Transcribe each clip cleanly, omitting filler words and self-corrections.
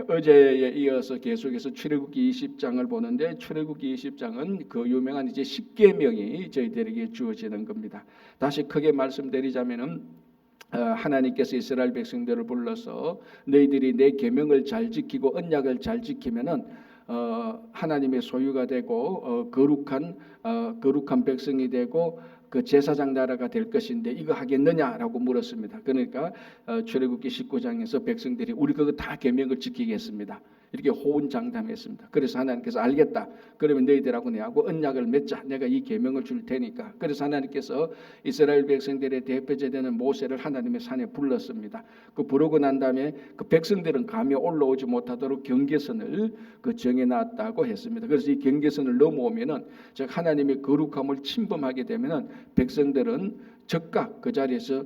어제에 이어서 계속해서 출애굽기 20장을 보는데 출애굽기 20장은 그 유명한 이제 10계명이 저희들에게 주어지는 겁니다. 다시 크게 말씀드리자면은 하나님께서 이스라엘 백성들을 불러서 너희들이 내 계명을 잘 지키고 언약을 잘 지키면은 하나님의 소유가 되고 거룩한 백성이 되고 그 제사장 나라가 될 것인데 이거 하겠느냐라고 물었습니다. 그러니까 출애굽기 19장에서 백성들이 우리 그거 다 계명을 지키겠습니다. 이렇게 호언장담했습니다. 그래서 하나님께서 알겠다. 그러면 너희들하고 내하고 언약을 맺자. 내가 이 계명을 줄 테니까. 그래서 하나님께서 이스라엘 백성들의 대표자 되는 모세를 하나님의 산에 불렀습니다. 그 부르고 난 다음에 그 백성들은 감히 올라오지 못하도록 경계선을 정해놨다고 했습니다. 그래서 이 경계선을 넘어오면은 즉 하나님의 거룩함을 침범하게 되면은 백성들은 즉각 그 자리에서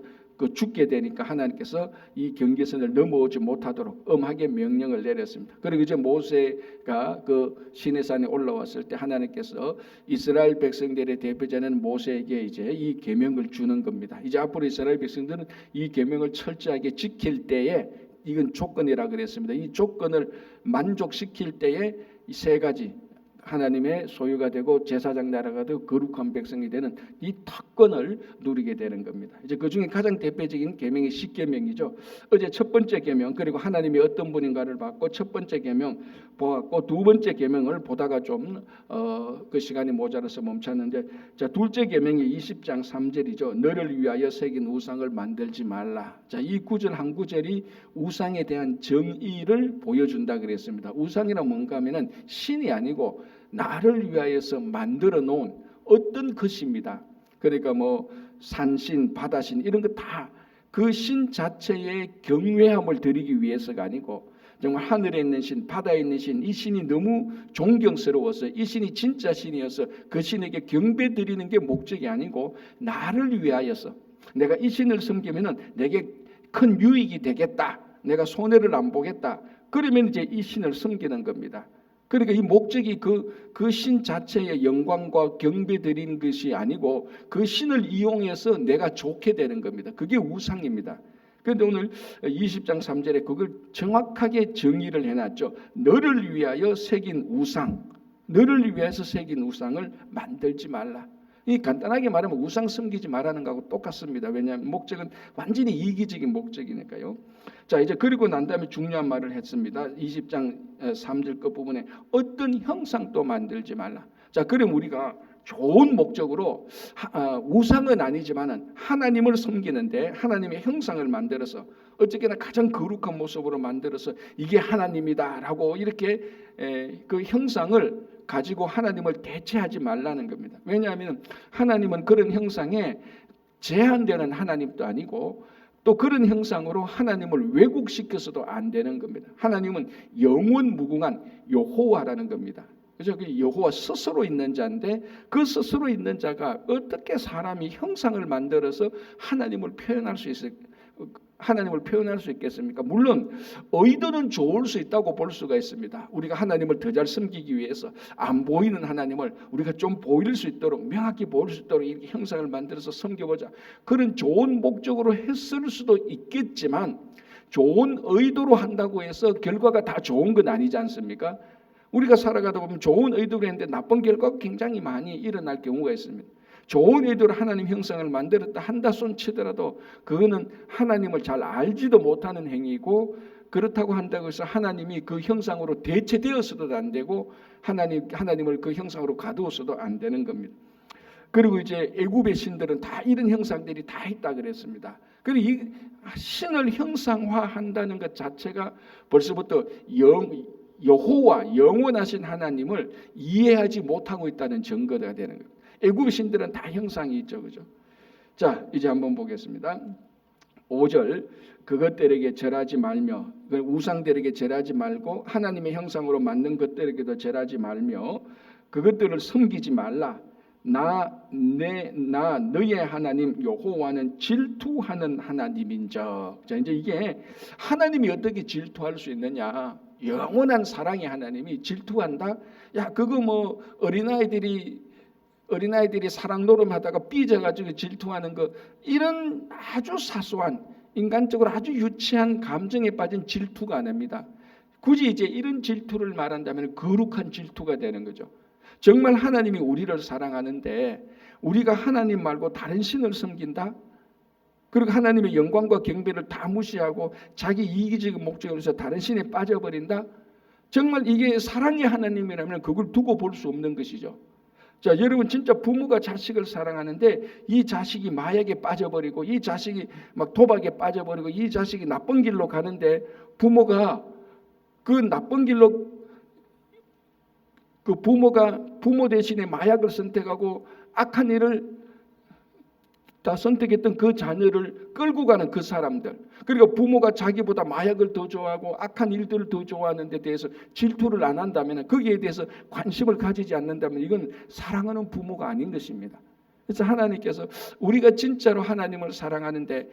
죽게 되니까 하나님께서 이 경계선을 넘어오지 못하도록 엄하게 명령을 내렸습니다. 그리고 이제 모세가 그 시내산에 올라왔을 때 하나님께서 이스라엘 백성들의 대표자는 모세에게 이제 이 계명을 주는 겁니다. 이제 앞으로 이스라엘 백성들은 이 계명을 철저하게 지킬 때에 이건 조건이라 그랬습니다. 이 조건을 만족시킬 때에 이 세 가지 하나님의 소유가 되고 제사장 나라가 되고 거룩한 백성이 되는 이 특권을 누리게 되는 겁니다. 이제 그 중에 가장 대표적인 계명이 10계명이죠. 어제 첫 번째 계명 그리고 하나님이 어떤 분인가를 봤고 첫 번째 계명 보았고 두 번째 계명을 보다가 좀 그 시간이 모자라서 멈췄는데 자 둘째 계명이 20장 3절이죠. 너를 위하여 새긴 우상을 만들지 말라. 자, 이 구절 한 구절이 우상에 대한 정의를 보여준다 그랬습니다. 우상이란 뭔가 하면은 신이 아니고 나를 위하여서 만들어 놓은 어떤 것입니다. 그러니까 뭐 산신, 바다신 이런 거 다 그 신 자체의 경외함을 드리기 위해서가 아니고 정말 하늘에 있는 신, 바다에 있는 신, 이 신이 너무 존경스러워서 이 신이 진짜 신이어서 그 신에게 경배 드리는 게 목적이 아니고 나를 위하여서 내가 이 신을 섬기면은 내게 큰 유익이 되겠다. 내가 손해를 안 보겠다. 그러면 이제 이 신을 섬기는 겁니다. 그러니까 이 목적이 그 신 자체의 영광과 경배 드리는 것이 아니고 그 신을 이용해서 내가 좋게 되는 겁니다. 그게 우상입니다. 그런데 오늘 20장 3절에 그걸 정확하게 정의를 해놨죠. 너를 위하여 새긴 우상, 너를 위해서 새긴 우상을 만들지 말라. 이 간단하게 말하면 우상 섬기지 말라는 거하고 똑같습니다. 왜냐하면 목적은 완전히 이기적인 목적이니까요. 자, 이제 그리고 난 다음에 중요한 말을 했습니다. 20장 3절 끝 부분에 어떤 형상도 만들지 말라. 자, 그럼 우리가 좋은 목적으로 우상은 아니지만은 하나님을 섬기는데 하나님의 형상을 만들어서 어쨌거나 가장 거룩한 모습으로 만들어서 이게 하나님이다라고 이렇게 그 형상을 가지고 하나님을 대체하지 말라는 겁니다. 왜냐하면 하나님은 그런 형상에 제한되는 하나님도 아니고 또 그런 형상으로 하나님을 왜곡시켜서도 안 되는 겁니다. 하나님은 영원 무궁한 여호와라는 겁니다. 그래서 그 여호와 스스로 있는 자인데 그 스스로 있는 자가 어떻게 사람이 형상을 만들어서 하나님을 표현할 수 있겠습니까? 물론 의도는 좋을 수 있다고 볼 수가 있습니다. 우리가 하나님을 더 잘 섬기기 위해서 안 보이는 하나님을 우리가 좀 보일 수 있도록 명확히 보일 수 있도록 이렇게 형상을 만들어서 섬겨보자. 그런 좋은 목적으로 했을 수도 있겠지만 좋은 의도로 한다고 해서 결과가 다 좋은 건 아니지 않습니까? 우리가 살아가다 보면 좋은 의도로 했는데 나쁜 결과가 굉장히 많이 일어날 경우가 있습니다. 좋은 의도로 하나님 형상을 만들었다 한다 손 치더라도 그거는 하나님을 잘 알지도 못하는 행위고 그렇다고 한다고 해서 하나님이 그 형상으로 대체되어서도 안 되고 하나님을 그 형상으로 가두어서도 안 되는 겁니다. 그리고 이제 애굽의 신들은 다 이런 형상들이 다 있다 그랬습니다. 그리고 이 신을 형상화한다는 것 자체가 벌써부터 여호와 영원하신 하나님을 이해하지 못하고 있다는 증거가 되는 거예요. 애굽의 신들은 다 형상이 있죠, 그죠? 자, 이제 한번 보겠습니다. 5절 그것들에게 절하지 말며 우상들에게 절하지 말고 하나님의 형상으로 만든 것들에게도 절하지 말며 그것들을 섬기지 말라. 너의 하나님 여호와는 질투하는 하나님인적. 자, 이제 이게 하나님이 어떻게 질투할 수 있느냐? 영원한 사랑의 하나님이 질투한다? 야, 그거 뭐 어린아이들이 사랑 노름하다가 삐져가지고 질투하는 거 이런 아주 사소한 인간적으로 아주 유치한 감정에 빠진 질투가 아닙니다. 굳이 이제 이런 질투를 말한다면 거룩한 질투가 되는 거죠. 정말 하나님이 우리를 사랑하는데 우리가 하나님 말고 다른 신을 섬긴다? 그리고 하나님의 영광과 경배를 다 무시하고 자기 이기적인 목적을 위해서 다른 신에 빠져버린다? 정말 이게 사랑의 하나님이라면 그걸 두고 볼 수 없는 것이죠. 자, 여러분 진짜 부모가 자식을 사랑하는데 이 자식이 마약에 빠져버리고 이 자식이 막 도박에 빠져버리고 이 자식이 나쁜 길로 가는데 부모가 그 나쁜 길로 그 부모가 부모 대신에 마약을 선택하고 악한 일을 다 선택했던 그 자녀를 끌고 가는 그 사람들, 그리고 부모가 자기보다 마약을 더 좋아하고 악한 일들을 더 좋아하는 데 대해서 질투를 안 한다면, 거기에 대해서 관심을 가지지 않는다면 이건 사랑하는 부모가 아닌 것입니다. 그래서 하나님께서 우리가 진짜로 하나님을 사랑하는데,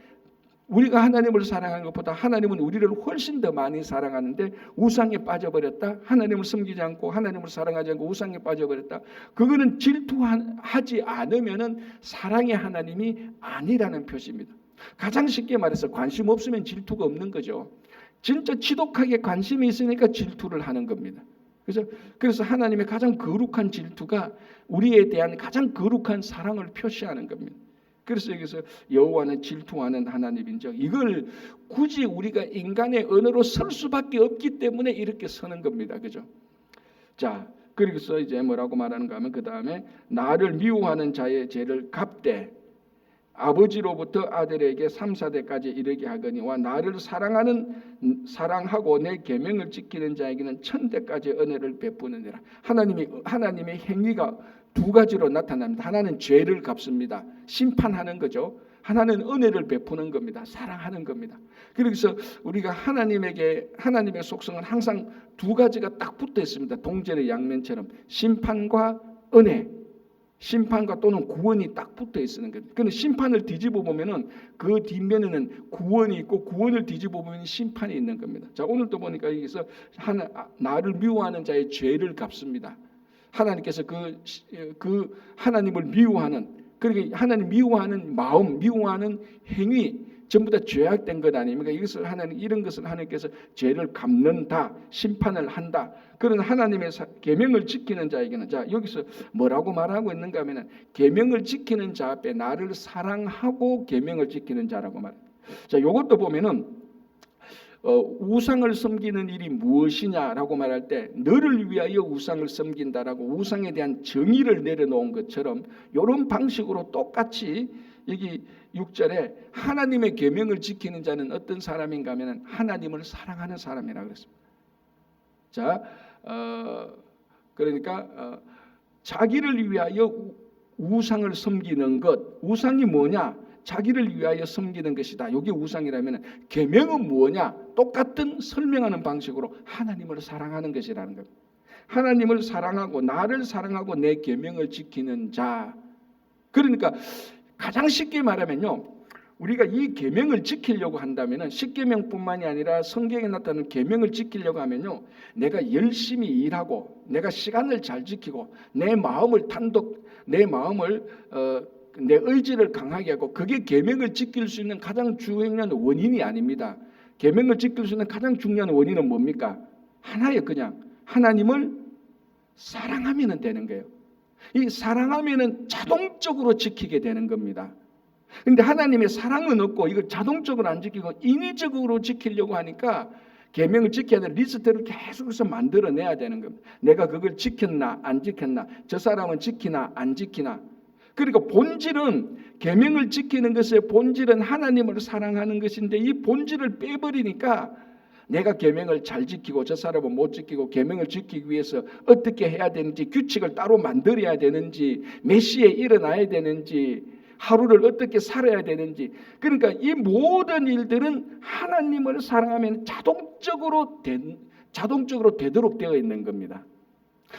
우리가 하나님을 사랑하는 것보다 하나님은 우리를 훨씬 더 많이 사랑하는데 우상에 빠져버렸다, 하나님을 섬기지 않고 하나님을 사랑하지 않고 우상에 빠져버렸다, 그거는 질투하지 않으면 사랑의 하나님이 아니라는 표시입니다. 가장 쉽게 말해서 관심 없으면 질투가 없는 거죠. 진짜 지독하게 관심이 있으니까 질투를 하는 겁니다. 그래서 하나님의 가장 거룩한 질투가 우리에 대한 가장 거룩한 사랑을 표시하는 겁니다. 그래서 여기서 여호와는 질투하는 하나님인죠. 이걸 굳이 우리가 인간의 언어로 쓸 수밖에 없기 때문에 이렇게 쓰는 겁니다. 그죠? 자, 그래서 이제 뭐라고 말하는가 하면 그 다음에 나를 미워하는 자의 죄를 갚되 아버지로부터 아들에게 3, 4대까지 이르게 하거니와 나를 사랑하고 내 계명을 지키는 자에게는 1000대까지 은혜를 베푸느니라. 하나님의 행위가 두 가지로 나타납니다. 하나는 죄를 갚습니다. 심판하는 거죠. 하나는 은혜를 베푸는 겁니다. 사랑하는 겁니다. 그래서 우리가 하나님의 속성은 항상 두 가지가 딱 붙어 있습니다. 동전의 양면처럼 심판과 은혜, 심판과 또는 구원이 딱 붙어 있는 거예요. 그런데 심판을 뒤집어 보면은 그 뒷면에는 구원이 있고 구원을 뒤집어 보면 심판이 있는 겁니다. 자, 오늘도 보니까 여기서 나를 미워하는 자의 죄를 갚습니다. 하나님께서 그 하나님을 미워하는, 그러니까 하나님 미워하는 마음, 미워하는 행위 전부 다 죄악된 것 아닙니까? 이런 것을 하나님께서 죄를 갚는다, 심판을 한다. 그런 하나님의 계명을 지키는 자에게는, 자, 여기서 뭐라고 말하고 있는가 하면은 계명을 지키는 자 앞에 나를 사랑하고 계명을 지키는 자라고 말합니다. 자, 이것도 보면은 우상을 섬기는 일이 무엇이냐라고 말할 때 너를 위하여 우상을 섬긴다라고 우상에 대한 정의를 내려놓은 것처럼 이런 방식으로 똑같이 여기 6절에 하나님의 계명을 지키는 자는 어떤 사람인가 하면 하나님을 사랑하는 사람이라고 그랬습니다. 자, 그러니까 자기를 위하여 우상을 섬기는 것, 우상이 뭐냐? 자기를 위하여 섬기는 것이다. 이게 우상이라면 계명은 뭐냐? 똑같은 설명하는 방식으로 하나님을 사랑하는 것이라는 겁니다. 하나님을 사랑하고 나를 사랑하고 내 계명을 지키는 자. 그러니까 가장 쉽게 말하면요, 우리가 이 계명을 지키려고 한다면은 십계명뿐만이 아니라 성경에 나타나는 계명을 지키려고 하면요, 내가 열심히 일하고 내가 시간을 잘 지키고 내 마음을 내 의지를 강하게 하고, 그게 계명을 지킬 수 있는 가장 중요한 원인이 아닙니다. 계명을 지킬 수 있는 가장 중요한 원인은 뭡니까? 하나예요. 그냥 하나님을 사랑하면 되는 거예요. 이 사랑하면은 자동적으로 지키게 되는 겁니다. 근데 하나님의 사랑은 없고 이걸 자동적으로 안 지키고 인위적으로 지키려고 하니까 계명을 지켜야 될 리스트를 계속해서 만들어내야 되는 겁니다. 내가 그걸 지켰나 안 지켰나, 저 사람은 지키나 안 지키나. 그러니까 본질은, 계명을 지키는 것의 본질은 하나님을 사랑하는 것인데 이 본질을 빼버리니까 내가 계명을 잘 지키고 저 사람은 못 지키고, 계명을 지키기 위해서 어떻게 해야 되는지, 규칙을 따로 만들어야 되는지, 몇 시에 일어나야 되는지, 하루를 어떻게 살아야 되는지, 그러니까 이 모든 일들은 하나님을 사랑하면 자동적으로 되도록 되어 있는 겁니다.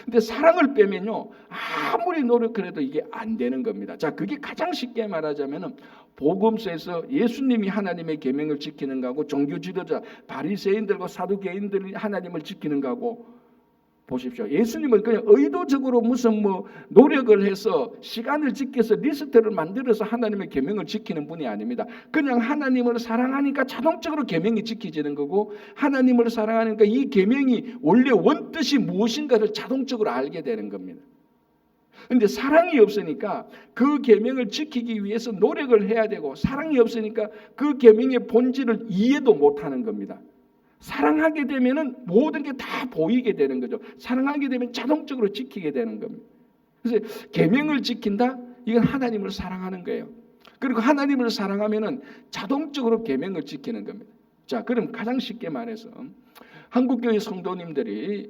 근데 사랑을 빼면요, 아무리 노력해도 이게 안 되는 겁니다. 자, 그게 가장 쉽게 말하자면은 복음서에서 예수님이 하나님의 계명을 지키는 거하고 종교 지도자 바리새인들과 사두개인들이 하나님을 지키는 거하고 보십시오. 예수님은 그냥 의도적으로 무슨 노력을 해서 시간을 지켜서 리스트를 만들어서 하나님의 계명을 지키는 분이 아닙니다. 그냥 하나님을 사랑하니까 자동적으로 계명이 지켜지는 거고, 하나님을 사랑하니까 이 계명이 원래 원뜻이 무엇인가를 자동적으로 알게 되는 겁니다. 그런데 사랑이 없으니까 그 계명을 지키기 위해서 노력을 해야 되고, 사랑이 없으니까 그 계명의 본질을 이해도 못하는 겁니다. 사랑하게 되면은 모든 게 다 보이게 되는 거죠. 사랑하게 되면 자동적으로 지키게 되는 겁니다. 그래서 계명을 지킨다? 이건 하나님을 사랑하는 거예요. 그리고 하나님을 사랑하면은 자동적으로 계명을 지키는 겁니다. 자, 그럼 가장 쉽게 말해서 한국교회 성도님들이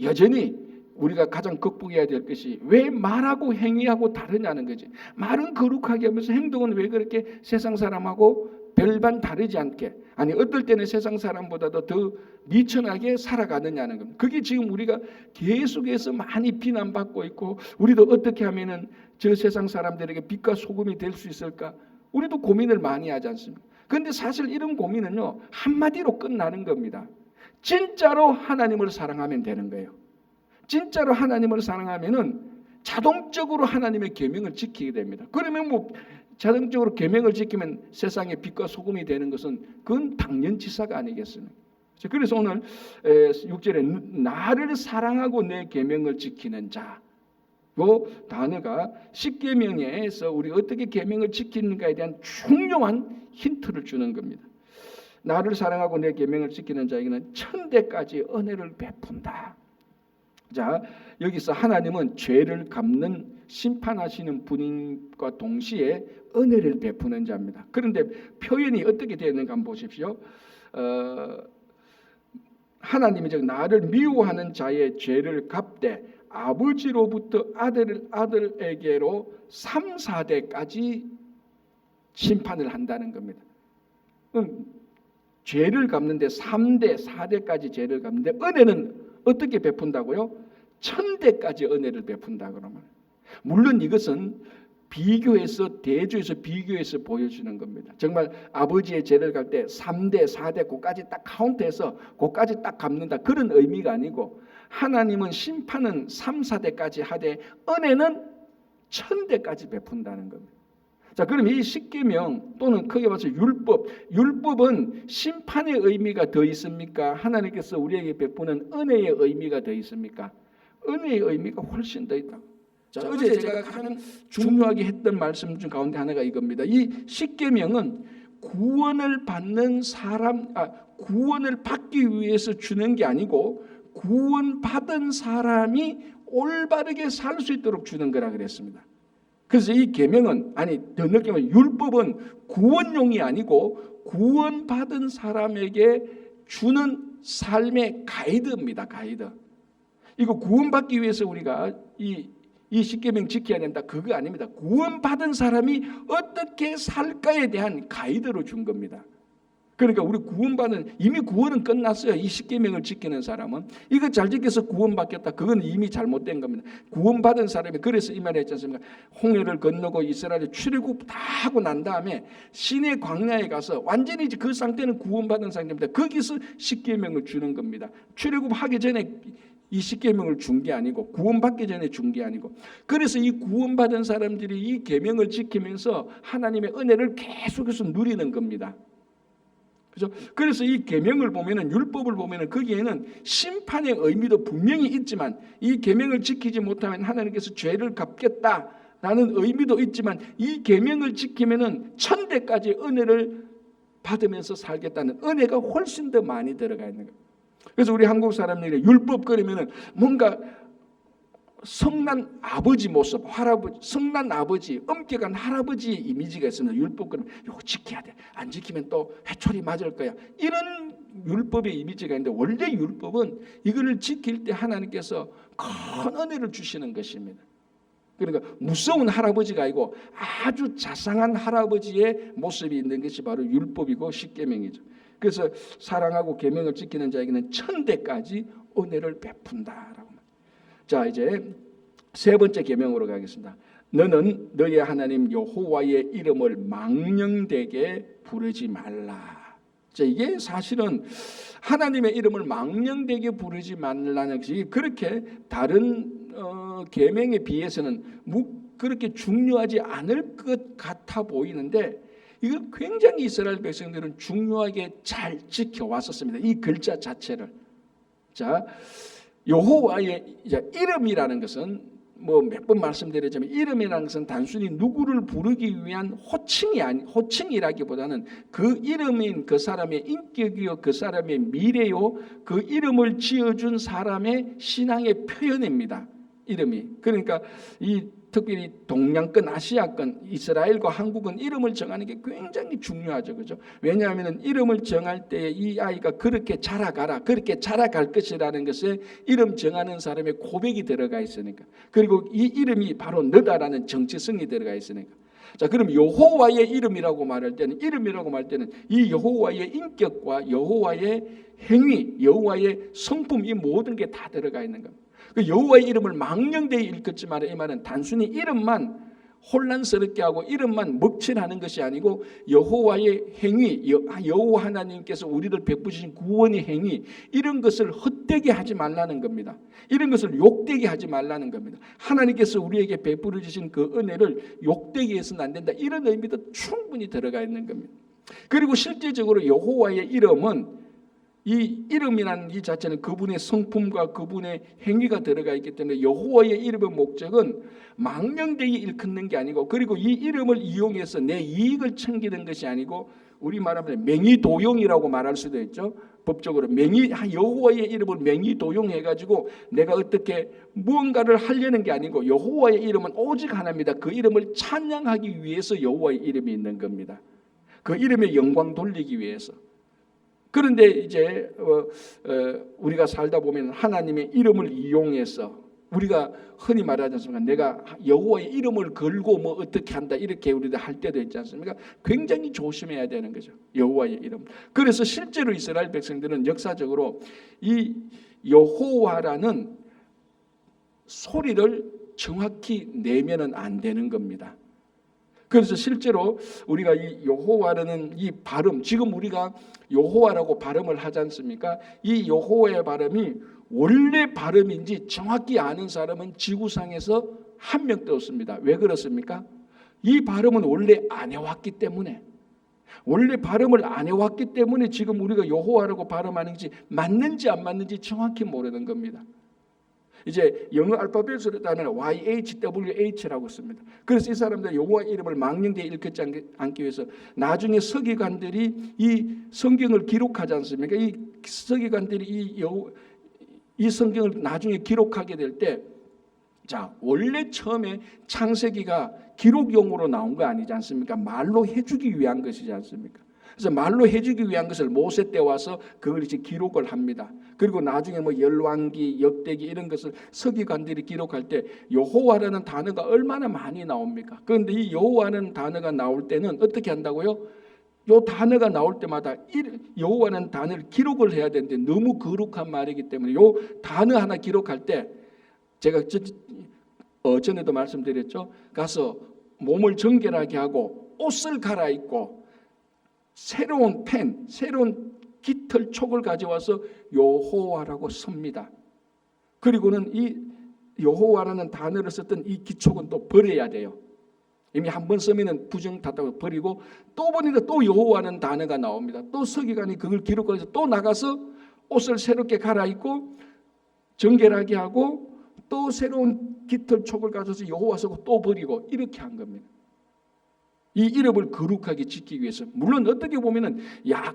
여전히 우리가 가장 극복해야 될 것이 왜 말하고 행위하고 다르냐는 거지. 말은 거룩하게 하면서 행동은 왜 그렇게 세상 사람하고 별반 다르지 않게, 아니 어떨 때는 세상 사람보다도 더 미천하게 살아가느냐는 겁니다. 그게 지금 우리가 계속해서 많이 비난받고 있고, 우리도 어떻게 하면은 저 세상 사람들에게 빛과 소금이 될 수 있을까? 우리도 고민을 많이 하지 않습니까? 그런데 사실 이런 고민은요, 한마디로 끝나는 겁니다. 진짜로 하나님을 사랑하면 되는 거예요. 진짜로 하나님을 사랑하면은 자동적으로 하나님의 계명을 지키게 됩니다. 그러면 자동적으로 계명을 지키면 세상의 빛과 소금이 되는 것은 그건 당연지사가 아니겠습니까? 그래서 오늘 6절에 나를 사랑하고 내 계명을 지키는 자, 이 단어가 십계명에서 우리 어떻게 계명을 지키는가에 대한 중요한 힌트를 주는 겁니다. 나를 사랑하고 내 계명을 지키는 자에게는 천대까지 은혜를 베푼다. 자, 여기서 하나님은 죄를 갚는 심판하시는 분과 동시에 은혜를 베푸는 자입니다. 그런데 표현이 어떻게 되는가 한번 보십시오. 하나님이 즉 나를 미워하는 자의 죄를 갚되 아버지로부터 아들에게로 3, 4대까지 심판을 한다는 겁니다. 죄를 갚는데 3대, 4대까지 죄를 갚는데 은혜는 어떻게 베푼다고요? 1000대까지 은혜를 베푼다 그러면. 물론 이것은 대조해서 비교해서 보여주는 겁니다. 정말 아버지의 죄를 갈 때 3대, 4대 그까지 딱 카운트해서 그까지 딱 갚는다, 그런 의미가 아니고, 하나님은 심판은 3, 4대까지 하되 은혜는 1000대까지 베푼다는 겁니다. 자, 그럼 이 십계명 또는 크게 봐서 율법은 심판의 의미가 더 있습니까? 하나님께서 우리에게 베푸는 은혜의 의미가 더 있습니까? 은혜의 의미가 훨씬 더 있다. 자, 어제 제가 가장 중요하게 했던 말씀 중 가운데 하나가 이겁니다. 이 십계명은 구원을 받기 위해서 주는 게 아니고 구원받은 사람이 올바르게 살 수 있도록 주는 거라 그랬습니다. 그래서 이 계명은, 더 넓게 말하면 율법은 구원용이 아니고 구원받은 사람에게 주는 삶의 가이드입니다. 가이드. 이거 구원받기 위해서 우리가 이 십계명 지켜야 된다, 그거 아닙니다. 구원받은 사람이 어떻게 살까에 대한 가이드로 준 겁니다. 그러니까 우리 이미 구원은 끝났어요. 이 십계명을 지키는 사람은 이거 잘 지켜서 구원받겠다, 그건 이미 잘못된 겁니다. 구원받은 사람이, 그래서 이 말을 했지 않습니까? 홍해를 건너고 이스라엘에 출애굽 다 하고 난 다음에 시내 광야에 가서 완전히 그 상태는 구원받은 상태입니다. 거기서 십계명을 주는 겁니다. 출애굽하기 전에 이 십계명을 준 게 아니고, 구원받기 전에 준 게 아니고, 그래서 이 구원받은 사람들이 이 계명을 지키면서 하나님의 은혜를 계속해서 누리는 겁니다. 그렇죠? 그래서 이 계명을 보면은, 율법을 보면은 거기에는 심판의 의미도 분명히 있지만, 이 계명을 지키지 못하면 하나님께서 죄를 갚겠다라는 의미도 있지만, 이 계명을 지키면은 1000대까지 은혜를 받으면서 살겠다는 은혜가 훨씬 더 많이 들어가 있는 거예요. 그래서 우리 한국 사람들이 율법 그러면은 뭔가 성난 아버지 모습, 성난 아버지, 엄격한 할아버지의 이미지가 있으면 율법 그러면 이거 지켜야 돼, 안 지키면 또 회초리 맞을 거야, 이런 율법의 이미지가 있는데, 원래 율법은 이거를 지킬 때 하나님께서 큰 은혜를 주시는 것입니다. 그러니까 무서운 할아버지가 아니고 아주 자상한 할아버지의 모습이 있는 것이 바로 율법이고 십계명이죠. 그래서 사랑하고 계명을 지키는 자에게는 1000대까지 은혜를 베푼다라고. 자, 이제 세 번째 계명으로 가겠습니다. 너는 너의 하나님 여호와의 이름을 망령되게 부르지 말라. 자, 이게 사실은 하나님의 이름을 망령되게 부르지 말라는 것이 그렇게 다른 계명에 비해서는 그렇게 중요하지 않을 것 같아 보이는데 이걸 굉장히 이스라엘 백성들은 중요하게 잘 지켜왔었습니다. 이 글자 자체를. 자, 여호와의 이름이라는 것은 뭐 몇 번 말씀드렸지만 이름이라는 것은 단순히 누구를 부르기 위한 호칭이라기보다는 그 이름인 그 사람의 인격이요, 그 사람의 미래요, 그 이름을 지어준 사람의 신앙의 표현입니다. 이름이. 그러니까 이 특별히 동양권, 아시아권, 이스라엘과 한국은 이름을 정하는 게 굉장히 중요하죠, 그죠? 왜냐하면 이름을 정할 때 이 아이가 그렇게 자라가라, 그렇게 자라갈 것이라는 것에 이름 정하는 사람의 고백이 들어가 있으니까. 그리고 이 이름이 바로 너다라는 정체성이 들어가 있으니까. 자, 그럼 여호와의 이름이라고 말할 때는 이 여호와의 인격과 여호와의 행위, 여호와의 성품 이 모든 게 다 들어가 있는 겁니다. 그 여호와의 이름을 망령되이 읽었지만 이 말은 단순히 이름만 혼란스럽게 하고 이름만 먹칠하는 것이 아니고 여호와의 행위, 여호와 하나님께서 우리를 베푸신 구원의 행위 이런 것을 헛되게 하지 말라는 겁니다. 이런 것을 욕되게 하지 말라는 겁니다. 하나님께서 우리에게 베풀어 주신 그 은혜를 욕되게 해서는 안 된다. 이런 의미도 충분히 들어가 있는 겁니다. 그리고 실제적으로 여호와의 이름은 이 이름이라는 이 자체는 그분의 성품과 그분의 행위가 들어가 있기 때문에 여호와의 이름의 목적은 망령되게 일컫는 게 아니고 그리고 이 이름을 이용해서 내 이익을 챙기는 것이 아니고 우리 말하면 맹의도용이라고 말할 수도 있죠. 법적으로 여호와의 이름을 맹의도용해가지고 내가 어떻게 무언가를 하려는 게 아니고 여호와의 이름은 오직 하나입니다. 그 이름을 찬양하기 위해서 여호와의 이름이 있는 겁니다. 그 이름에 영광 돌리기 위해서. 그런데 이제 우리가 살다 보면 하나님의 이름을 이용해서 우리가 흔히 말하지 않습니까? 내가 여호와의 이름을 걸고 뭐 어떻게 한다 이렇게 우리도 할 때도 있지 않습니까? 굉장히 조심해야 되는 거죠. 여호와의 이름. 그래서 실제로 이스라엘 백성들은 역사적으로 이 여호와라는 소리를 정확히 내면은 안 되는 겁니다. 그래서 실제로 우리가 이 여호와라는 이 발음, 지금 우리가 여호와라고 발음을 하지 않습니까? 이 여호와의 발음이 원래 발음인지 정확히 아는 사람은 지구상에서 한 명도 없습니다. 왜 그렇습니까? 이 발음은 원래 안 해왔기 때문에 지금 우리가 여호와라고 발음하는 것이 맞는지 안 맞는지 정확히 모르는 겁니다. 이제 영어 알파벳으로 따면 YHWH라고 씁니다. 그래서 이 사람들 여호와 이름을 망령되이 읽지 않기 위해서 나중에 서기관들이 이 성경을 기록하지 않습니까? 이 서기관들이 이 성경을 나중에 기록하게 될 때, 자 원래 처음에 창세기가 기록용으로 나온 거 아니지 않습니까? 말로 해주기 위한 것이지 않습니까? 그래서 말로 해주기 위한 것을 모세 때 와서 그걸 이제 기록을 합니다. 그리고 나중에 뭐 열왕기, 역대기 이런 것을 서기관들이 기록할 때 여호와라는 단어가 얼마나 많이 나옵니까? 그런데 이 여호와라는 단어가 나올 때는 어떻게 한다고요? 요 단어가 나올 때마다 여호와라는 단어를 기록을 해야 되는데 너무 거룩한 말이기 때문에 요 단어 하나 기록할 때 제가 전에도 말씀드렸죠. 가서 몸을 정결하게 하고 옷을 갈아입고 새로운 펜, 새로운 깃털 촉을 가져와서 여호와라고 씁니다. 그리고는 이 여호와라는 단어를 썼던 이 기촉은 또 버려야 돼요. 이미 한 번 쓰면 부정 탔다고 버리고 또 보니까 또 여호와라는 단어가 나옵니다. 또 서기관이 그걸 기록해서 또 나가서 옷을 새롭게 갈아입고 정결하게 하고 또 새로운 깃털 촉을 가져서 여호와 쓰고 또 버리고 이렇게 한 겁니다. 이 이름을 거룩하게 지키기 위해서. 물론 어떻게 보면은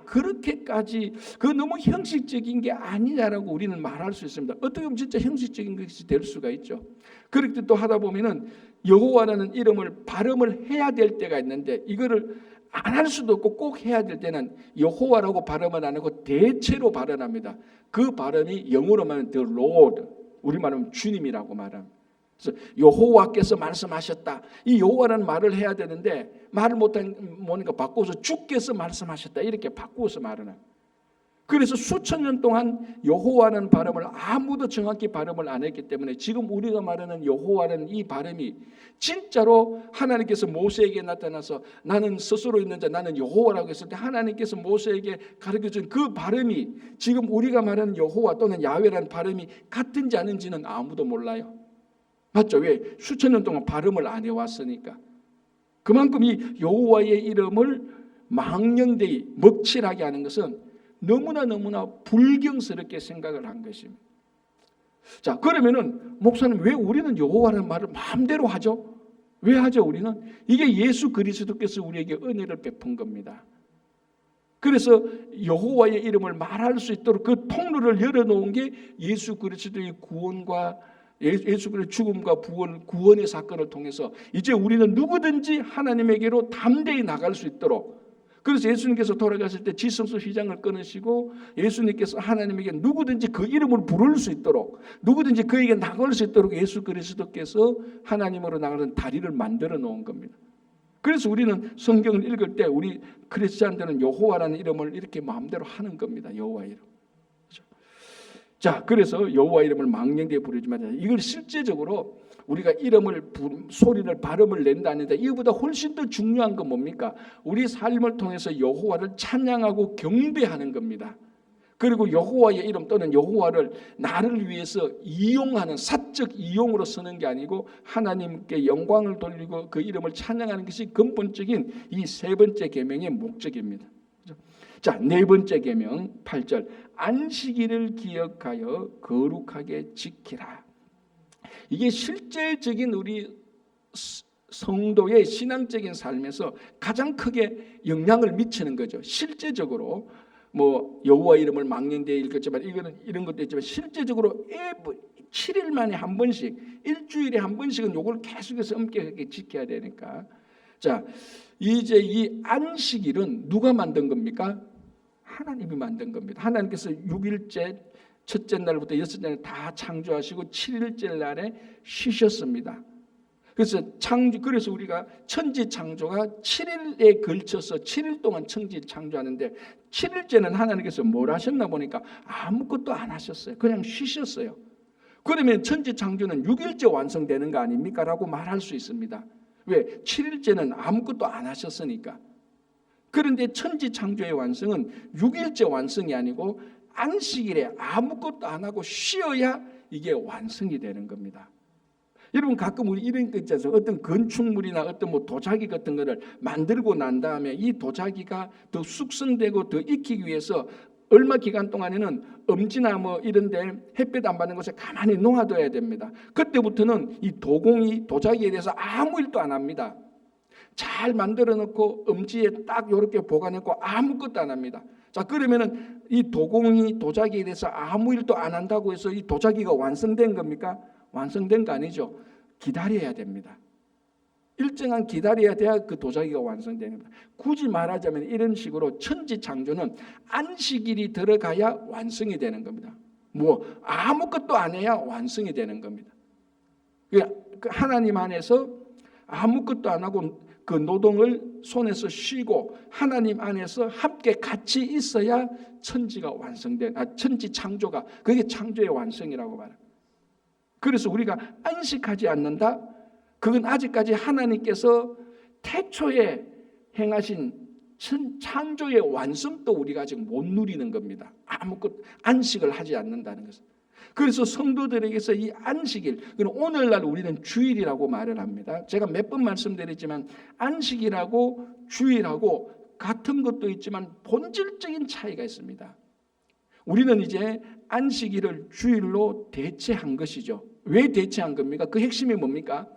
그렇게까지 그 너무 형식적인 게 아니냐라고 우리는 말할 수 있습니다. 어떻게 보면 진짜 형식적인 것이 될 수가 있죠. 그렇게 또 하다 보면은 여호와라는 이름을 발음을 해야 될 때가 있는데 이거를 안 할 수도 없고 꼭 해야 될 때는 여호와라고 발음을 안 하고 대체로 발음합니다. 그 발음이 영어로 말하면 the Lord, 우리말하면 주님이라고 말합니다. 그래서 여호와께서 말씀하셨다. 이 여호와라는 말을 해야 되는데 말을 못하니까 바꿔서 주께서 말씀하셨다. 이렇게 바꾸어서 말을 합니다. 그래서 수천 년 동안 여호와라는 발음을 아무도 정확히 발음을 안 했기 때문에 지금 우리가 말하는 여호와라는 이 발음이 진짜로 하나님께서 모세에게 나타나서 나는 스스로 있는 자 나는 여호와라고 했을 때 하나님께서 모세에게 가르쳐준 그 발음이 지금 우리가 말하는 여호와 또는 야훼라는 발음이 같은지 아닌지는 아무도 몰라요. 맞죠? 왜? 수천 년 동안 발음을 안 해왔으니까. 그만큼 이 여호와의 이름을 망령되이 먹칠하게 하는 것은 너무나 불경스럽게 생각을 한 것입니다. 자, 그러면은 목사님 왜 우리는 여호와라는 말을 마음대로 하죠? 왜 하죠? 우리는 이게 예수 그리스도께서 우리에게 은혜를 베푼 겁니다. 그래서 여호와의 이름을 말할 수 있도록 그 통로를 열어놓은 게 예수 그리스도의 구원과 예수 그리스도의 죽음과 구원의 사건을 통해서 이제 우리는 누구든지 하나님에게로 담대히 나갈 수 있도록. 그래서 예수님께서 돌아가실 때 지성소 휘장을 끊으시고 예수님께서 하나님에게 누구든지 그 이름을 부를 수 있도록 누구든지 그에게 나갈 수 있도록 예수 그리스도께서 하나님으로 나가는 다리를 만들어 놓은 겁니다. 그래서 우리는 성경을 읽을 때 우리 크리스찬들은 여호와라는 이름을 이렇게 마음대로 하는 겁니다. 여호와 이름. 그렇죠? 자, 그래서 여호와 이름을 망령되이 부르지만 이걸 실제적으로 우리가 소리를 발음을 낸다 안 낸다 이거보다 훨씬 더 중요한 건 뭡니까? 우리 삶을 통해서 여호와를 찬양하고 경배하는 겁니다. 그리고 여호와의 이름 또는 여호와를 나를 위해서 이용하는 사적 이용으로 쓰는 게 아니고 하나님께 영광을 돌리고 그 이름을 찬양하는 것이 근본적인 이 세 번째 계명의 목적입니다. 자, 네 번째 계명 8절 안식일을 기억하여 거룩하게 지키라. 이게 실제적인 우리 성도의 신앙적인 삶에서 가장 크게 영향을 미치는 거죠. 실제적으로 뭐 여호와 이름을 망령되이 읽었지만 이런 것도 있지만 실제적으로 7일 만에 한 번씩 일주일에 한 번씩은 요걸 계속해서 엄격하게 지켜야 되니까. 자, 이제 이 안식일은 누가 만든 겁니까? 하나님이 만든 겁니다. 하나님께서 6일째 첫째 날부터 여섯째 날 다 창조하시고 7일째 날에 쉬셨습니다. 그래서 우리가 천지 창조가 7일에 걸쳐서 7일 동안 천지 창조하는데 7일째는 하나님께서 뭘 하셨나 보니까 아무것도 안 하셨어요. 그냥 쉬셨어요. 그러면 천지 창조는 6일째 완성되는 거 아닙니까? 라고 말할 수 있습니다. 왜? 7일째는 아무것도 안 하셨으니까. 그런데 천지 창조의 완성은 6일째 완성이 아니고 안식일에 아무것도 안 하고 쉬어야 이게 완성이 되는 겁니다. 여러분 가끔 우리 이런 거 있잖아요. 어떤 건축물이나 어떤 뭐 도자기 같은 거를 만들고 난 다음에 이 도자기가 더 숙성되고 더 익히기 위해서 얼마 기간 동안에는 엄지나 뭐 이런데 햇볕 안 받는 곳에 가만히 놓아둬야 됩니다. 그때부터는 이 도자기에 대해서 아무 일도 안 합니다. 잘 만들어 놓고 엄지에 딱 이렇게 보관했고 아무것도 안 합니다. 자, 그러면은 이 도자기에 대해서 아무 일도 안 한다고 해서 이 도자기가 완성된 겁니까? 완성된 거 아니죠. 기다려야 됩니다. 일정한 기다려야 돼야 그 도자기가 완성되는 겁니다. 굳이 말하자면 이런 식으로 천지 창조는 안식일이 들어가야 완성이 되는 겁니다. 뭐 아무것도 안 해야 완성이 되는 겁니다. 하나님 안에서 아무것도 안 하고 그 노동을 손에서 쉬고 하나님 안에서 함께 같이 있어야 천지 창조가 그게 창조의 완성이라고 말합니다. 그래서 우리가 안식하지 않는다? 그건 아직까지 하나님께서 태초에 행하신 창조의 완성도 우리가 아직 못 누리는 겁니다. 아무것도 안식을 하지 않는다는 것은. 그래서 성도들에게서 이 안식일, 오늘날 우리는 주일이라고 말을 합니다. 제가 몇 번 말씀드렸지만 안식일하고 주일하고 같은 것도 있지만 본질적인 차이가 있습니다. 우리는 이제 안식일을 주일로 대체한 것이죠. 왜 대체한 겁니까? 그 핵심이 뭡니까?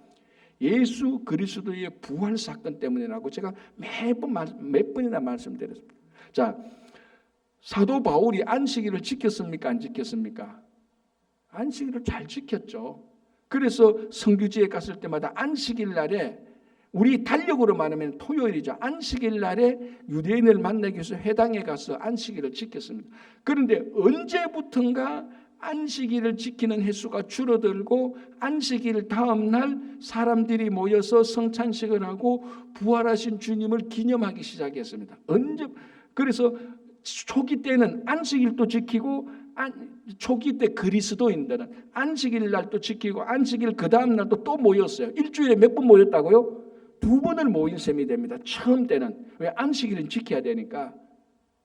예수 그리스도의 부활 사건 때문이라고 제가 몇 번이나 말씀드렸습니다. 자, 사도 바울이 안식일을 지켰습니까? 안 지켰습니까? 안식일을 잘 지켰죠. 그래서 성교지에 갔을 때마다 안식일 날에 우리 달력으로 말하면 토요일이죠. 안식일 날에 유대인을 만나기 위해서 회당에 가서 안식일을 지켰습니다. 그런데 언제부턴가 안식일을 지키는 횟수가 줄어들고 안식일 다음 날 사람들이 모여서 성찬식을 하고 부활하신 주님을 기념하기 시작했습니다. 그래서 초기 때는 안식일도 지키고 초기 때 그리스도인들은 안식일 날도 지키고 안식일 그 다음 날도 또 모였어요. 일주일에 몇 번 모였다고요? 2번을 모인 셈이 됩니다. 처음 때는. 왜? 안식일은 지켜야 되니까.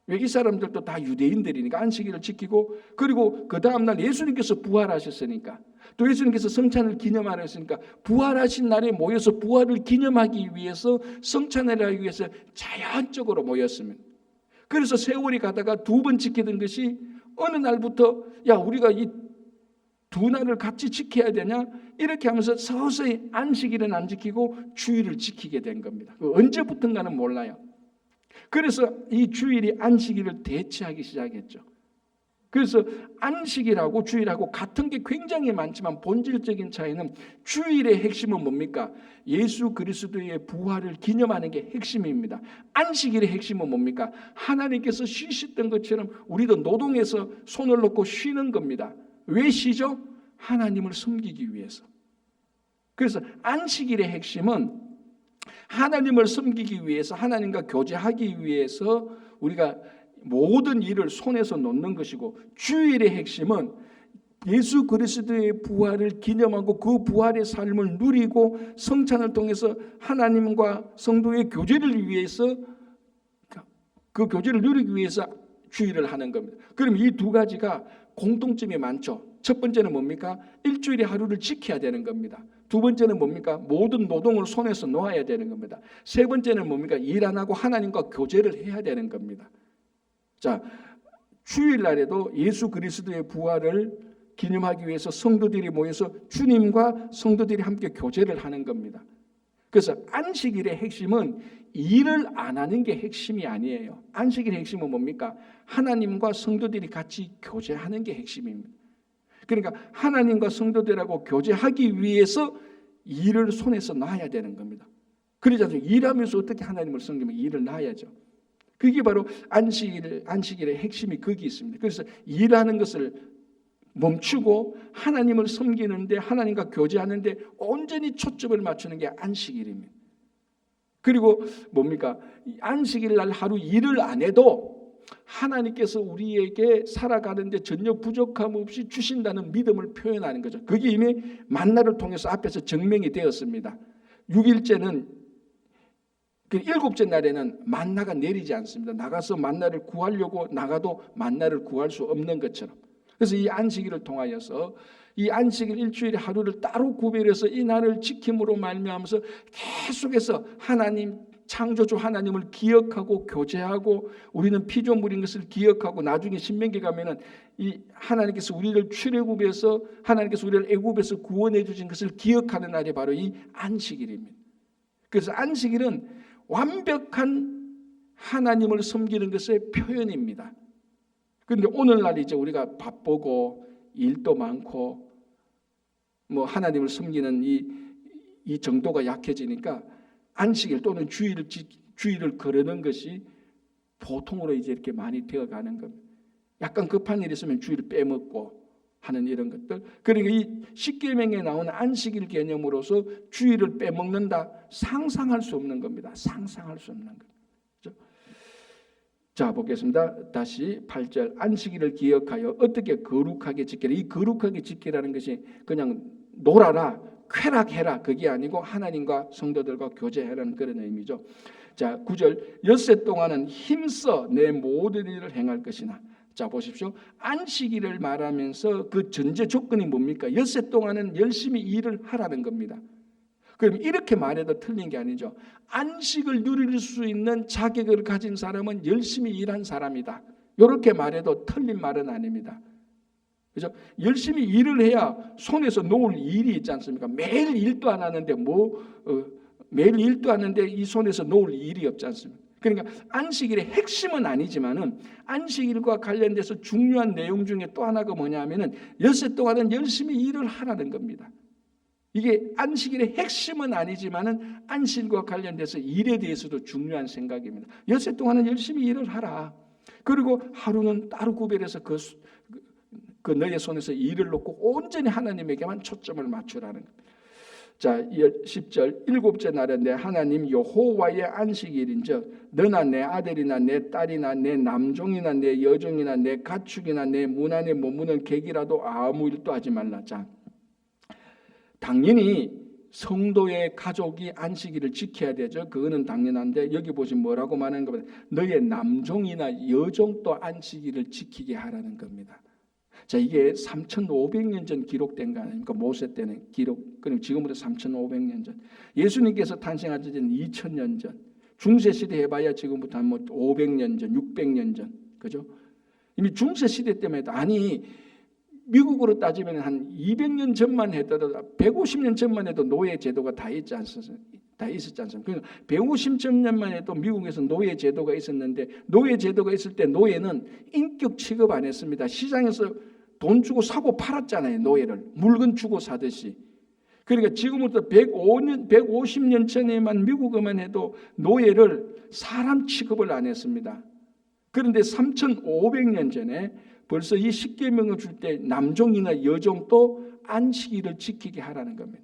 왜? 이 사람들도 다 유대인들이니까 안식일을 지키고, 그리고 그 다음 날 예수님께서 부활하셨으니까, 또 예수님께서 성찬을 기념하셨으니까 부활하신 날에 모여서 부활을 기념하기 위해서, 성찬을 하기 위해서 자연적으로 모였습니다. 그래서 세월이 가다가 2번 지키던 것이 어느 날부터 야, 우리가 이 2날을 같이 지켜야 되냐, 이렇게 하면서 서서히 안식일은 안 지키고 주일을 지키게 된 겁니다. 언제부턴가는 몰라요. 그래서 이 주일이 안식일을 대체하기 시작했죠. 그래서 안식일하고 주일하고 같은 게 굉장히 많지만 본질적인 차이는, 주일의 핵심은 뭡니까? 예수 그리스도의 부활을 기념하는 게 핵심입니다. 안식일의 핵심은 뭡니까? 하나님께서 쉬셨던 것처럼 우리도 노동해서 손을 놓고 쉬는 겁니다. 왜 쉬죠? 하나님을 섬기기 위해서. 그래서 안식일의 핵심은 하나님을 섬기기 위해서, 하나님과 교제하기 위해서 우리가 모든 일을 손에서 놓는 것이고, 주일의 핵심은 예수 그리스도의 부활을 기념하고 그 부활의 삶을 누리고 성찬을 통해서 하나님과 성도의 교제를 위해서, 그 교제를 누리기 위해서 주일을 하는 겁니다. 그럼 이 2가지가 공통점이 많죠. 첫 번째는 뭡니까? 일주일에 하루를 지켜야 되는 겁니다. 2번째는 뭡니까? 모든 노동을 손에서 놓아야 되는 겁니다. 3번째는 뭡니까? 일 안 하고 하나님과 교제를 해야 되는 겁니다. 자, 주일날에도 예수 그리스도의 부활을 기념하기 위해서 성도들이 모여서 주님과 성도들이 함께 교제를 하는 겁니다. 그래서 안식일의 핵심은 일을 안 하는 게 핵심이 아니에요. 안식일의 핵심은 뭡니까? 하나님과 성도들이 같이 교제하는 게 핵심입니다. 그러니까 하나님과 성도들하고 교제하기 위해서 일을 손에서 놔야 되는 겁니다. 그러지 않습니까? 일하면서 어떻게 하나님을 섬기면 일을 놔야죠. 그게 바로 안식일의 핵심이 거기 있습니다. 그래서 일하는 것을 멈추고 하나님을 섬기는데, 하나님과 교제하는데 온전히 초점을 맞추는 게 안식일입니다. 그리고 뭡니까? 안식일 날 하루 일을 안 해도 하나님께서 우리에게 살아가는데 전혀 부족함 없이 주신다는 믿음을 표현하는 거죠. 그게 이미 만나를 통해서 앞에서 증명이 되었습니다. 6일째는, 그 7째 날에는 만나가 내리지 않습니다. 나가서 만나를 구하려고 나가도 만나를 구할 수 없는 것처럼. 그래서 이 안식일을 통하여서, 이 안식일 일주일에 하루를 따로 구별해서 이 날을 지킴으로 말미암아서 계속해서 하나님, 창조주 하나님을 기억하고 교제하고, 우리는 피조물인 것을 기억하고, 나중에 신명기 가면은 이 하나님께서 우리를 출애굽에서, 하나님께서 우리를 애굽에서 구원해 주신 것을 기억하는 날이 바로 이 안식일입니다. 그래서 안식일은 완벽한 하나님을 섬기는 것의 표현입니다. 그런데 오늘날 이제 우리가 바쁘고 일도 많고 뭐 하나님을 섬기는 이 정도가 약해지니까 안식일 또는 주일을 거르는 것이 보통으로 이제 이렇게 많이 되어가는 겁니다. 약간 급한 일이 있으면 주일을 빼먹고 하는 이런 것들. 그러니까 이 십계명에 나오는 안식일 개념으로서 주일을 빼먹는다, 상상할 수 없는 겁니다. 상상할 수 없는 겁니다. 그렇죠? 자, 보겠습니다. 다시 8절. 안식일을 기억하여 어떻게 거룩하게 지키라. 이 거룩하게 지키라는 것이 그냥 놀아라, 쾌락해라, 그게 아니고 하나님과 성도들과 교제해라는 그런 의미죠. 자, 9절. 엿새 동안은 힘써 내 모든 일을 행할 것이나. 자, 보십시오. 안식일을 말하면서 그 전제 조건이 뭡니까? 엿새 동안은 열심히 일을 하라는 겁니다. 그럼 이렇게 말해도 틀린 게 아니죠. 안식을 누릴 수 있는 자격을 가진 사람은 열심히 일한 사람이다. 이렇게 말해도 틀린 말은 아닙니다. 그죠? 열심히 일을 해야 손에서 놓을 일이 있지 않습니까? 매일 일도 안 하는데 매일 일도 안 하는데 이 손에서 놓을 일이 없지 않습니까? 그러니까 안식일의 핵심은 아니지만은 안식일과 관련돼서 중요한 내용 중에 또 하나가 뭐냐면은 엿새 동안은 열심히 일을 하라는 겁니다. 이게 안식일의 핵심은 아니지만은 안식일과 관련돼서 일에 대해서도 중요한 생각입니다. 엿새 동안은 열심히 일을 하라. 그리고 하루는 따로 구별해서 그 너의 손에서 일을 놓고 온전히 하나님에게만 초점을 맞추라는 겁니다. 자, 10절 일곱째 날은 내 하나님 여호와의 안식일인즉 너나 내 아들이나 내 딸이나 내 남종이나 내 여종이나 내 가축이나 내 문 안에 머무는 객이라도 아무 일도 하지 말라. 자, 당연히 성도의 가족이 안식일을 지켜야 되죠. 그거는 당연한데 여기 보시면 뭐라고 말하는 겁니다. 너의 남종이나 여종도 안식일을 지키게 하라는 겁니다. 자, 이게 3,500년 전 기록된 거 아닙니까? 모세 때는 기록. 그럼 지금부터 3,500년 전. 예수님께서 탄생하기 전 2,000년 전. 중세 시대 해봐야 지금부터 한 500년 전, 600년 전, 그죠? 이미 중세 시대 때문에 아니 미국으로 따지면 한 200년 전만 해도 150년 전만 해도 노예 제도가 다 있지 않습니까? 다 있었지 않습니까? 150년만 해도 미국에서 노예 제도가 있었는데 노예 제도가 있을 때 노예는 인격 취급 안 했습니다. 시장에서 돈 주고 사고 팔았잖아요. 노예를 물건 주고 사듯이. 그러니까 지금부터 150년 전에만 미국에만 해도 노예를 사람 취급을 안 했습니다. 그런데 3,500년 전에 벌써 이 십계명을 줄 때 남종이나 여종도 안식일을 지키게 하라는 겁니다.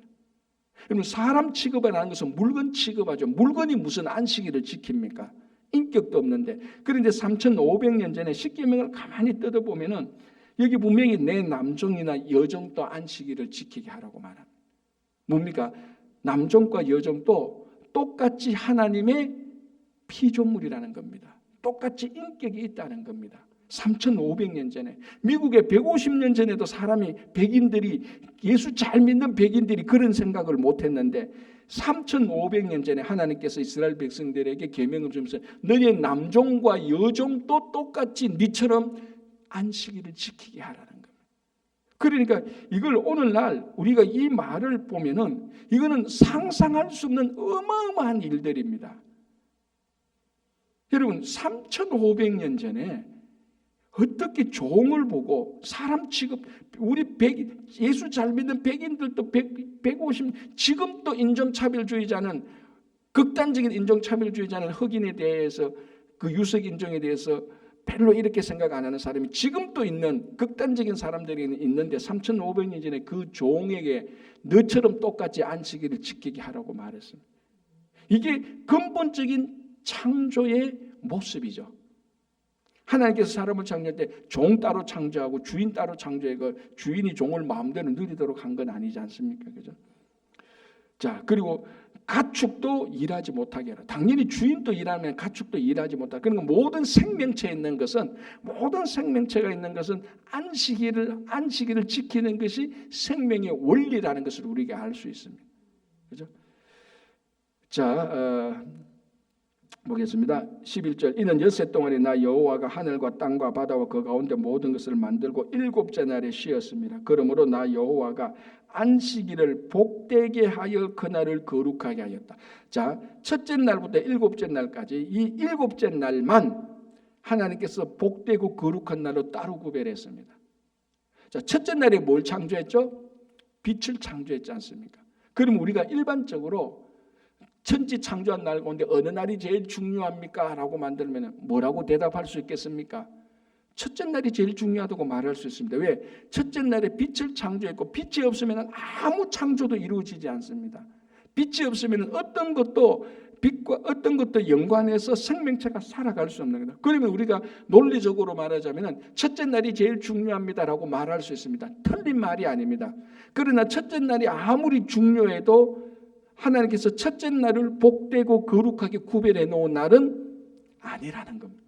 그러면 사람 취급을 하는 것은 물건 취급하죠. 물건이 무슨 안식일을 지킵니까? 인격도 없는데. 그런데 3,500년 전에 십계명을 가만히 뜯어보면은 여기 분명히 내 남종이나 여종도 안식일을 지키게 하라고 말합니다. 뭡니까? 남종과 여종도 똑같이 하나님의 피조물이라는 겁니다. 똑같이 인격이 있다는 겁니다. 3,500년 전에 미국에 150년 전에도 사람이 백인들이 예수 잘 믿는 백인들이 그런 생각을 못했는데 3,500년 전에 하나님께서 이스라엘 백성들에게 계명을 주면서 너의 남종과 여종도 똑같이 네처럼 안식일을 지키게 하라는 겁니다. 그러니까 이걸 오늘날 우리가 이 말을 보면은 이거는 상상할 수 없는 어마어마한 일들입니다. 여러분 3,500년 전에 어떻게 종을 보고 사람 취급 우리 예수 잘 믿는 백인들도 150 지금 또 인종차별주의자는 극단적인 인종차별주의자는 흑인에 대해서 그 유색 인종에 대해서 별로 이렇게 생각 안 하는 사람이 지금 또 있는 극단적인 사람들이 있는데 3,500년 전에 그 종에게 너처럼 똑같이 안식일을 지키게 하라고 말했습니다. 이게 근본적인 창조의 모습이죠. 하나님께서 사람을 창조할 때 종 따로 창조하고 주인 따로 창조하고 주인이 종을 마음대로 누리도록 한 건 아니지 않습니까? 그죠? 자, 그리고 가축도 일하지 못하게 하라. 당연히 주인도 일하면 가축도 일하지 못하게. 그러니까 모든 생명체가 있는 것은 안식일을 지키는 것이 생명의 원리라는 것을 우리가 알 수 있습니다. 그죠? 자, 보겠습니다. 11절 이는 엿새 동안에 나 여호와가 하늘과 땅과 바다와 그 가운데 모든 것을 만들고 일곱째 날에 쉬었습니다. 그러므로 나 여호와가 안식일을 복되게 하여 그날을 거룩하게 하였다. 자, 첫째 날부터 일곱째 날까지 이 일곱째 날만 하나님께서 복되고 거룩한 날로 따로 구별했습니다. 자, 첫째 날에 뭘 창조했죠? 빛을 창조했지 않습니까? 그럼 우리가 일반적으로 천지 창조한 날 가운데 어느 날이 제일 중요합니까? 라고 만들면 뭐라고 대답할 수 있겠습니까? 첫째 날이 제일 중요하다고 말할 수 있습니다. 왜? 첫째 날에 빛을 창조했고 빛이 없으면 아무 창조도 이루어지지 않습니다. 빛이 없으면 어떤 것도 빛과 어떤 것도 연관해서 생명체가 살아갈 수 없는 거다. 그러면 우리가 논리적으로 말하자면 첫째 날이 제일 중요합니다라고 말할 수 있습니다. 틀린 말이 아닙니다. 그러나 첫째 날이 아무리 중요해도 하나님께서 첫째 날을 복되고 거룩하게 구별해 놓은 날은 아니라는 겁니다.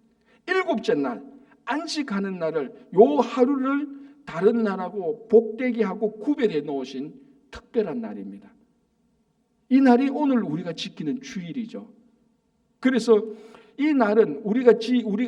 일곱째 날 안식하는 날을 요 하루를 다른 날하고 복되게 하고 구별해 놓으신 특별한 날입니다. 이 날이 오늘 우리가 지키는 주일이죠. 그래서 이 날은 우리가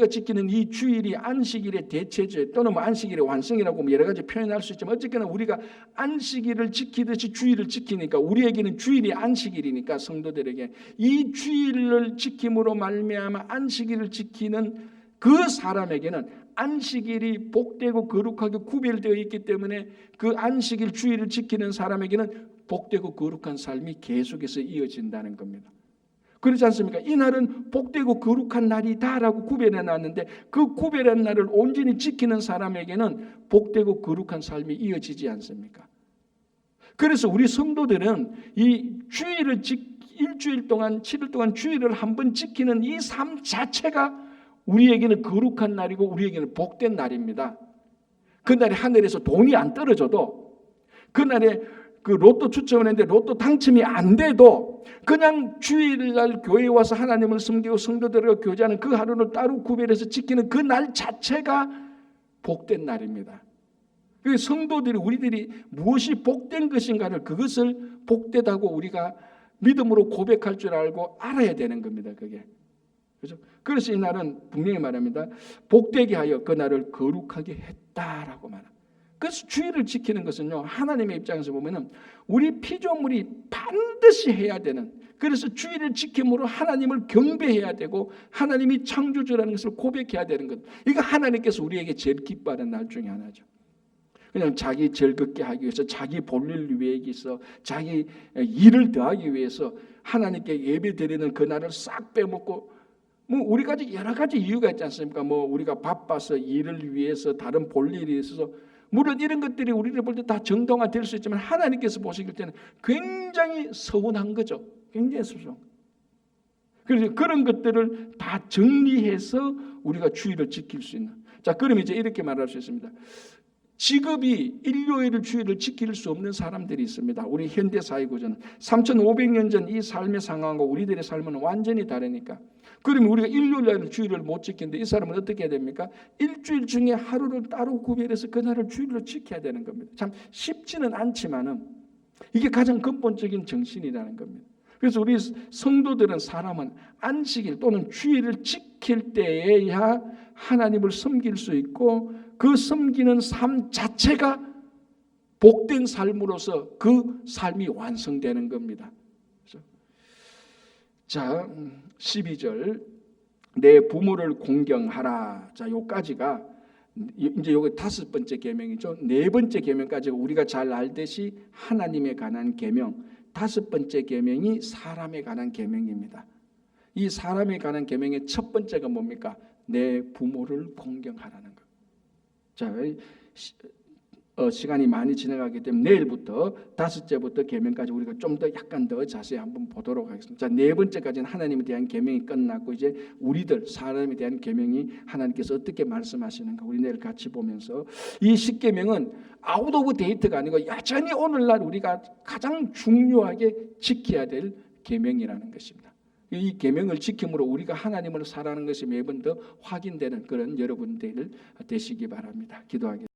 지키는 이 주일이 안식일의 대체제 또는 안식일의 완성이라고 여러 가지 표현할 수 있지만 어쨌거나 우리가 안식일을 지키듯이 주일을 지키니까 우리에게는 주일이 안식일이니까 성도들에게 이 주일을 지킴으로 말미암아 안식일을 지키는 그 사람에게는 안식일이 복되고 거룩하게 구별되어 있기 때문에 그 안식일 주일을 지키는 사람에게는 복되고 거룩한 삶이 계속해서 이어진다는 겁니다. 그렇지 않습니까? 이 날은 복되고 거룩한 날이다라고 구별해 놨는데 그 구별한 날을 온전히 지키는 사람에게는 복되고 거룩한 삶이 이어지지 않습니까? 그래서 우리 성도들은 이 주일을 일주일 동안 7일 동안 주일을 한번 지키는 이 삶 자체가 우리에게는 거룩한 날이고 우리에게는 복된 날입니다. 그날에 하늘에서 돈이 안 떨어져도, 그날에 그 로또 추첨을 했는데 로또 당첨이 안 돼도 그냥 주일날 교회에 와서 하나님을 섬기고 성도들과 교제하는 그 하루를 따로 구별해서 지키는 그 날 자체가 복된 날입니다. 그 성도들이, 우리들이 무엇이 복된 것인가를, 그것을 복되다고 우리가 믿음으로 고백할 줄 알고 알아야 되는 겁니다. 그게. 그렇죠? 그래서 이 날은 분명히 말합니다. 복되게 하여 그 날을 거룩하게 했다라고 말합니다. 그래서 주일을 지키는 것은요, 하나님의 입장에서 보면은 우리 피조물이 반드시 해야 되는, 그래서 주일을 지킴으로 하나님을 경배해야 되고 하나님이 창조주라는 것을 고백해야 되는 것. 이거 하나님께서 우리에게 제일 기뻐하는 날 중에 하나죠. 그냥 자기 즐겁게 하기 위해서, 자기 볼일 위해서, 자기 일을 더하기 위해서 하나님께 예배 드리는 그 날을 싹 빼먹고, 뭐 우리가 여러 가지 이유가 있지 않습니까? 뭐 우리가 바빠서 일을 위해서, 다른 볼일이 있어서, 물론 이런 것들이 우리를 볼 때 다 정당화될 수 있지만 하나님께서 보시길 때는 굉장히 서운한 거죠. 굉장히 서운. 그래서 그런 것들을 다 정리해서 우리가 주일을 지킬 수 있는. 자, 그럼 이제 이렇게 말할 수 있습니다. 직업이 일요일을 주일을 지킬 수 없는 사람들이 있습니다. 우리 현대 사회 구조는 3,500년 전 이 삶의 상황과 우리들의 삶은 완전히 다르니까. 그러면 우리가 일요일날 주일을 못 지키는데 이 사람은 어떻게 해야 됩니까? 일주일 중에 하루를 따로 구별해서 그날을 주일로 지켜야 되는 겁니다. 참 쉽지는 않지만은 이게 가장 근본적인 정신이라는 겁니다. 그래서 우리 성도들은, 사람은 안식일 또는 주일을 지킬 때에야 하나님을 섬길 수 있고, 그 섬기는 삶 자체가 복된 삶으로서 그 삶이 완성되는 겁니다. 자, 12절 내 부모를 공경하라. 자, 요까지가 이제 요게 5번째 계명이죠. 4번째 계명까지가 우리가 잘 알듯이 하나님에 관한 계명, 5번째 계명이 사람에 관한 계명입니다. 이 사람에 관한 계명의 첫 번째가 뭡니까? 내 부모를 공경하라는 것. 자, 시간이 많이 지나가기 때문에 내일부터 5제부터 계명까지 우리가 좀 더 약간 더 자세히 한번 보도록 하겠습니다. 자, 4번째까지는 하나님에 대한 계명이 끝났고, 이제 우리들 사람에 대한 계명이 하나님께서 어떻게 말씀하시는가 우리 내일 같이 보면서, 이 10계명은 아웃 오브 데이트가 아니고 여전히 오늘날 우리가 가장 중요하게 지켜야 될 계명이라는 것입니다. 이 계명을 지킴으로 우리가 하나님을 사랑하는 것이 매번 더 확인되는 그런 여러분들 되시기 바랍니다. 기도하겠습니다.